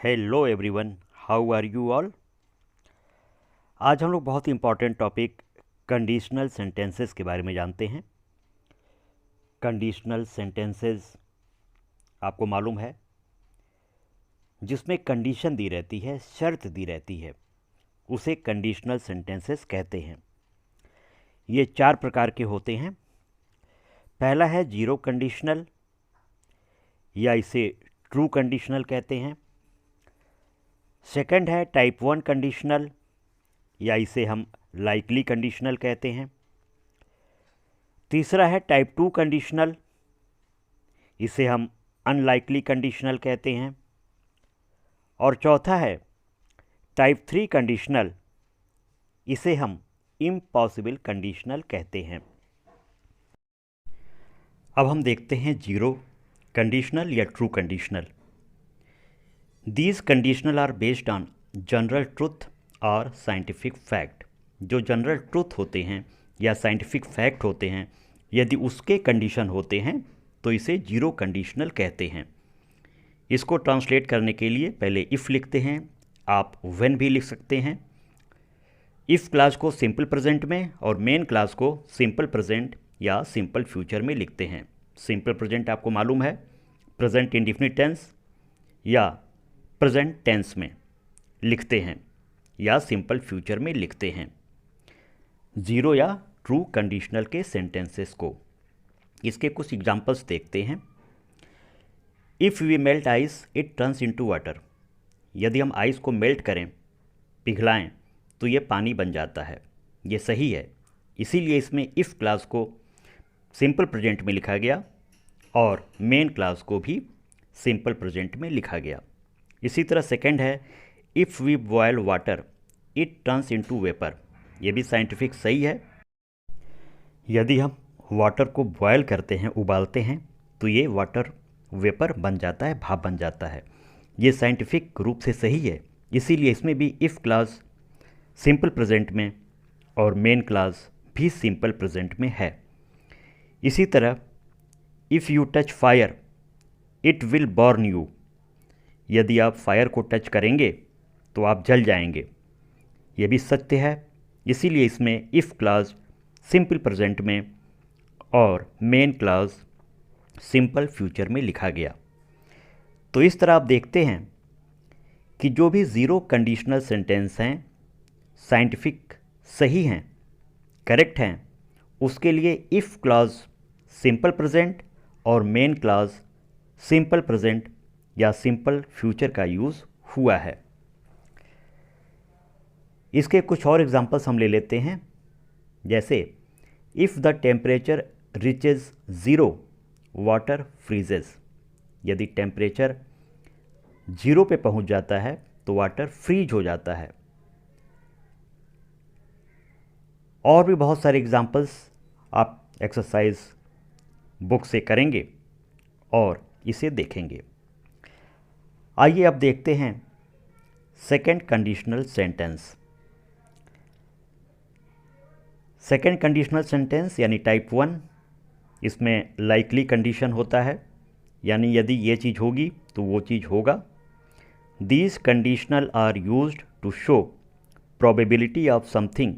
Hello everyone, how are you all. आज हम लोग बहुत ही इम्पॉर्टेंट टॉपिक कंडीशनल सेंटेंसेस के बारे में जानते हैं। कंडीशनल सेंटेंसेस आपको मालूम है जिसमें कंडीशन दी रहती है, शर्त दी रहती है, उसे कंडीशनल सेंटेंसेस कहते हैं। ये 4 प्रकार के होते हैं। पहला है जीरो कंडीशनल या इसे ट्रू कंडीशनल कहते हैं। सेकंड है टाइप 1 कंडीशनल या इसे हम लाइकली कंडीशनल कहते हैं। तीसरा है टाइप 2 कंडीशनल, इसे हम अनलाइकली कंडीशनल कहते हैं। और चौथा है टाइप 3 कंडीशनल, इसे हम इम्पॉसिबल कंडीशनल कहते हैं। अब हम देखते हैं जीरो कंडीशनल या true conditional. These conditional are based on general truth और साइंटिफिक फैक्ट। जो जनरल ट्रुथ होते हैं या साइंटिफिक फैक्ट होते हैं, यदि उसके कंडीशन होते हैं तो इसे जीरो कंडीशनल कहते हैं। इसको ट्रांसलेट करने के लिए पहले इफ़ लिखते हैं, आप व्हेन भी लिख सकते हैं। इफ़ क्लास को सिंपल प्रेजेंट में और मेन क्लास को सिंपल प्रेजेंट या सिंपल फ्यूचर में लिखते हैं। सिंपल प्रेजेंट आपको मालूम है, प्रेजेंट इंडेफिनिट टेंस या प्रेजेंट टेंस में लिखते हैं या सिंपल फ्यूचर में लिखते हैं जीरो या ट्रू कंडीशनल के सेंटेंसेस को। इसके कुछ एग्जांपल्स देखते हैं। If we melt ice it turns into water. यदि हम आइस को मेल्ट करें, पिघलाएं, तो ये पानी बन जाता है। ये सही है, इसीलिए इसमें इफ़ क्लास को सिंपल प्रेजेंट में लिखा गया और मेन क्लास को भी सिंपल प्रेजेंट में लिखा गया। इसी तरह सेकंड है if we boil water it turns into vapour. ये भी साइंटिफिक सही है। यदि हम वाटर को बॉयल करते हैं, उबालते हैं, तो ये वाटर वेपर बन जाता है, भाप बन जाता है। ये साइंटिफिक रूप से सही है, इसीलिए इसमें भी इफ़ क्लास सिंपल प्रेजेंट में और मेन क्लास भी सिंपल प्रेजेंट में है। इसी तरह if you touch fire it will burn you. यदि आप फायर को टच करेंगे तो आप जल जाएंगे। ये भी सत्य है, इसीलिए इसमें इफ़ क्लास सिंपल प्रेजेंट में और मेन क्लास सिंपल फ्यूचर में लिखा गया। तो इस तरह आप देखते हैं कि जो भी ज़ीरो कंडीशनल सेंटेंस हैं, साइंटिफिक सही हैं, करेक्ट हैं, उसके लिए इफ़ क्लास सिंपल प्रेजेंट और मेन क्लास सिंपल प्रेजेंट या सिंपल फ्यूचर का यूज़ हुआ है। इसके कुछ और एग्जांपल्स हम ले लेते हैं। जैसे if the temperature reaches zero water freezes. यदि टेम्परेचर जीरो पे पहुंच जाता है तो वाटर फ्रीज हो जाता है। और भी बहुत सारे एग्जांपल्स आप एक्सरसाइज बुक से करेंगे और इसे देखेंगे। आइए अब देखते हैं second conditional sentence. Second conditional sentence यानी टाइप 1, इसमें लाइकली कंडीशन होता है, यानी यदि ये चीज़ होगी तो वो चीज़ होगा। These conditional are used to show probability of something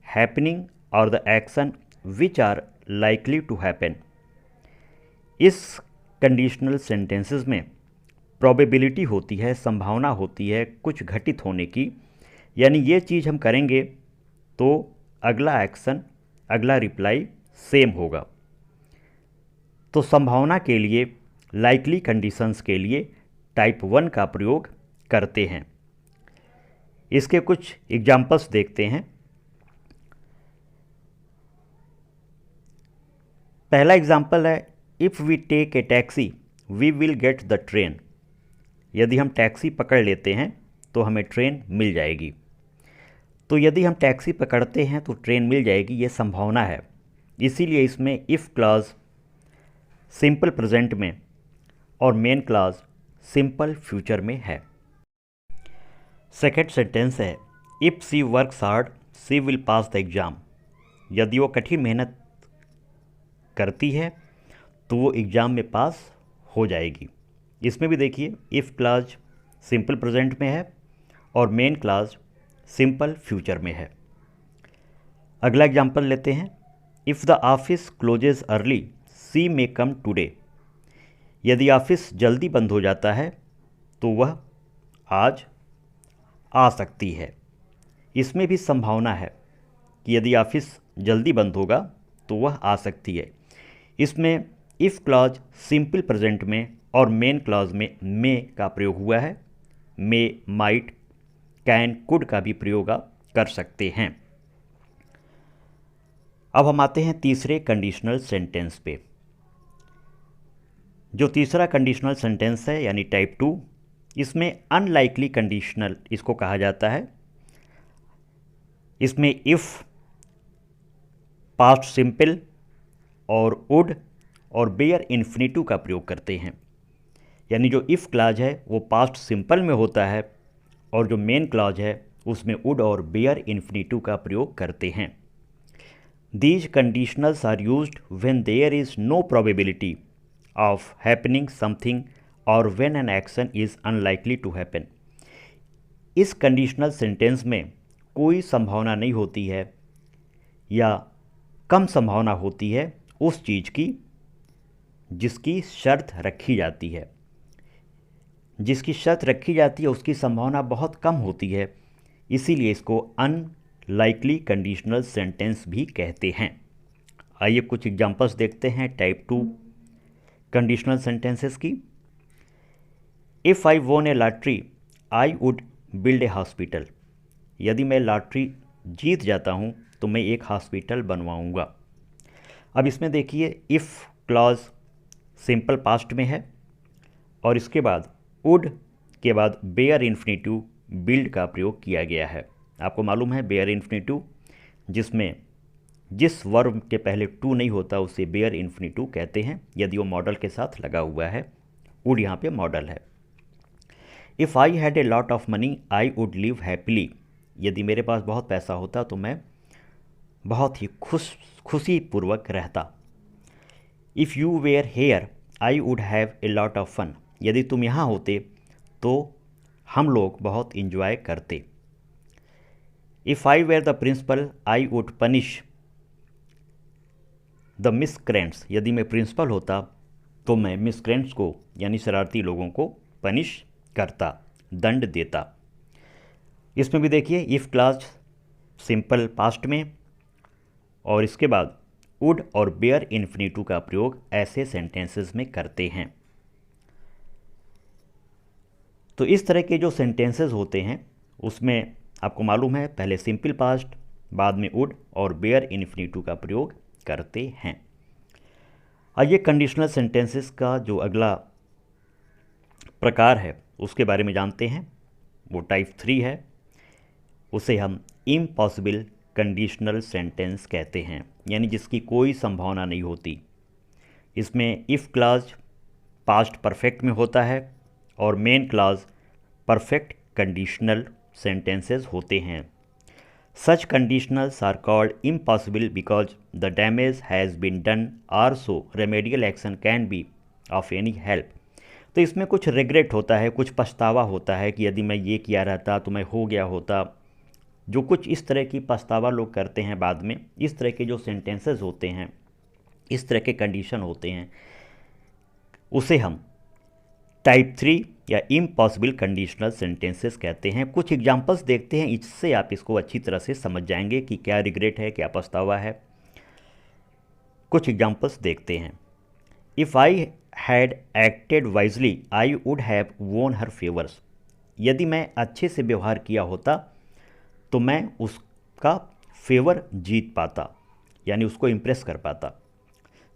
happening और the action which are likely to happen. इस कंडीशनल सेंटेंसेस में प्रोबेबिलिटी होती है, संभावना होती है कुछ घटित होने की, यानी ये चीज़ हम करेंगे तो अगला एक्शन, अगला रिप्लाई सेम होगा। तो संभावना के लिए, लाइकली कंडीशंस के लिए टाइप 1 का प्रयोग करते हैं। इसके कुछ एग्जाम्पल्स देखते हैं। पहला एग्जाम्पल है if we take a taxi we will get the train. यदि हम टैक्सी पकड़ लेते हैं तो हमें ट्रेन मिल जाएगी। तो यदि हम टैक्सी पकड़ते हैं तो ट्रेन मिल जाएगी, ये संभावना है, इसीलिए इसमें इफ़ क्लास सिंपल प्रेजेंट में और मेन क्लास सिंपल फ्यूचर में है। सेकंड सेंटेंस है if she works hard she will pass the exam. यदि वो कठिन मेहनत करती है तो वो एग्ज़ाम में पास हो जाएगी। इसमें भी देखिए इफ़ क्लास सिंपल प्रेजेंट में है और मेन क्लॉज सिंपल फ्यूचर में है। अगला एग्जाम्पल लेते हैं। If the office closes early she may come today. यदि ऑफिस जल्दी बंद हो जाता है तो वह आज आ सकती है। इसमें भी संभावना है कि यदि ऑफिस जल्दी बंद होगा तो वह आ सकती है। इसमें इफ़ क्लॉज सिंपल प्रेजेंट में और मेन क्लॉज में मे का प्रयोग हुआ है। मे, माइट, कैन, कुड का भी प्रयोग आप कर सकते हैं। अब हम आते हैं तीसरे कंडीशनल सेंटेंस पे। जो तीसरा कंडीशनल सेंटेंस है यानी टाइप 2, इसमें अनलाइकली कंडीशनल इसको कहा जाता है। इसमें इफ़, पास्ट सिंपल और वुड और बेयर इन्फिनिटिव का प्रयोग करते हैं। यानी जो इफ़ क्लॉज है वो पास्ट सिंपल में होता है और जो मेन क्लॉज है उसमें वुड और बेयर इन्फिनिटिव का प्रयोग करते हैं। These conditionals are used when there is no probability of happening something or when an action is unlikely to happen. इस कंडीशनल सेंटेंस में कोई संभावना नहीं होती है या कम संभावना होती है उस चीज़ की जिसकी शर्त रखी जाती है। जिसकी शर्त रखी जाती है उसकी संभावना बहुत कम होती है, इसीलिए इसको अनलाइकली कंडीशनल सेंटेंस भी कहते हैं। आइए कुछ एग्जांपल्स देखते हैं टाइप 2 कंडीशनल सेंटेंसेस की। If I won a lottery I would build a hospital. यदि मैं लॉटरी जीत जाता हूं तो मैं एक हॉस्पिटल बनवाऊंगा। अब इसमें देखिए इफ़ क्लॉज सिंपल पास्ट में है और इसके बाद वुड के बाद बेयर इन्फिनिटिव बिल्ड का प्रयोग किया गया है। आपको मालूम है बेयर इन्फिनिटिव जिसमें जिस वर्ब के पहले टू नहीं होता उसे बेयर इन्फिनिटिव कहते हैं यदि वो मॉडल के साथ लगा हुआ है। वुड यहाँ पे मॉडल है। If I had a lot of money I would live happily. यदि मेरे पास बहुत पैसा होता तो मैं बहुत ही खुशी पूर्वक रहता। If you were here I would have a lot of fun. यदि तुम यहाँ होते तो हम लोग बहुत इंजॉय करते। If I were the principal I would punish the miscreants. यदि मैं प्रिंसिपल होता तो मैं मिसक्रेंट्स को यानी शरारती लोगों को पनिश करता, दंड देता। इसमें भी देखिए इफ़ क्लॉज सिंपल पास्ट में और इसके बाद वुड और बेयर इन्फिनिटिव का प्रयोग ऐसे सेंटेंसेस में करते हैं। तो इस तरह के जो सेंटेंसेस होते हैं उसमें आपको मालूम है पहले सिंपल पास्ट, बाद में वुड और बेयर इन्फिनिटिव का प्रयोग करते हैं। आइए कंडीशनल सेंटेंसेस का जो अगला प्रकार है उसके बारे में जानते हैं। वो टाइप 3 है, उसे हम इम्पॉसिबल कंडीशनल सेंटेंस कहते हैं, यानी जिसकी कोई संभावना नहीं होती। इसमें इफ़ क्लॉज पास्ट परफेक्ट में होता है और main clause perfect conditional sentences होते हैं। Such conditionals are called impossible because the damage has been done और so remedial action can be of any help. तो इसमें कुछ रिग्रेट होता है, कुछ पछतावा होता है कि यदि मैं ये किया रहता तो मैं हो गया होता। जो कुछ इस तरह की पछतावा लोग करते हैं बाद में, इस तरह के जो सेंटेंसेस होते हैं, इस तरह के कंडीशन होते हैं, उसे हम टाइप 3 या इम्पॉसिबल कंडीशनल सेंटेंसेस कहते हैं। कुछ एग्जांपल्स देखते हैं, इससे आप इसको अच्छी तरह से समझ जाएंगे कि क्या रिग्रेट है, क्या पछतावा है। कुछ एग्जांपल्स देखते हैं। If I had acted wisely I would have वोन हर फेवर्स। यदि मैं अच्छे से व्यवहार किया होता तो मैं उसका फेवर जीत पाता, यानी उसको इम्प्रेस कर पाता।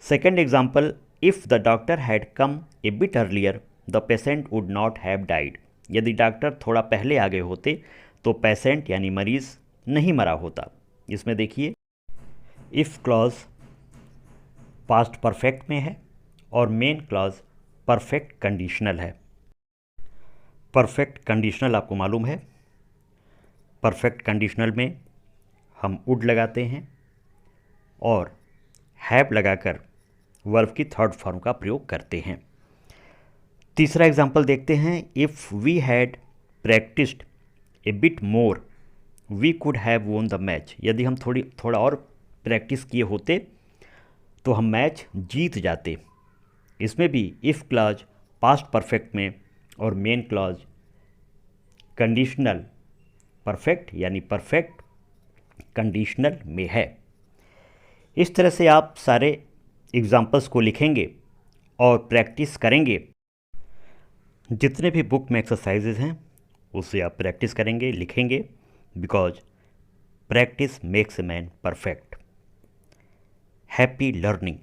Second example, if the doctor had come A bit earlier the patient would not have died. यदि डॉक्टर थोड़ा पहले आ गए होते तो पेशेंट यानी मरीज़ नहीं मरा होता। इसमें देखिए इफ़ क्लॉज पास्ट परफेक्ट में है और मेन क्लॉज परफेक्ट कंडीशनल है। परफेक्ट कंडीशनल आपको मालूम है, परफेक्ट कंडीशनल में हम वुड लगाते हैं और हैव लगाकर वर्ब की थर्ड फॉर्म का प्रयोग करते हैं। तीसरा एग्जाम्पल देखते हैं। If we had practised a bit more we could have won the match. यदि हम थोड़ा और प्रैक्टिस किए होते तो हम मैच जीत जाते। इसमें भी इफ़ क्लॉज पास्ट परफेक्ट में और मेन क्लॉज कंडीशनल परफेक्ट यानी परफेक्ट कंडीशनल में है। इस तरह से आप सारे एग्जाम्पल्स को लिखेंगे और प्रैक्टिस करेंगे। जितने भी बुक में एक्सरसाइजेज हैं उससे आप प्रैक्टिस करेंगे, लिखेंगे, because practice makes a man perfect. Happy learning,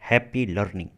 happy learning.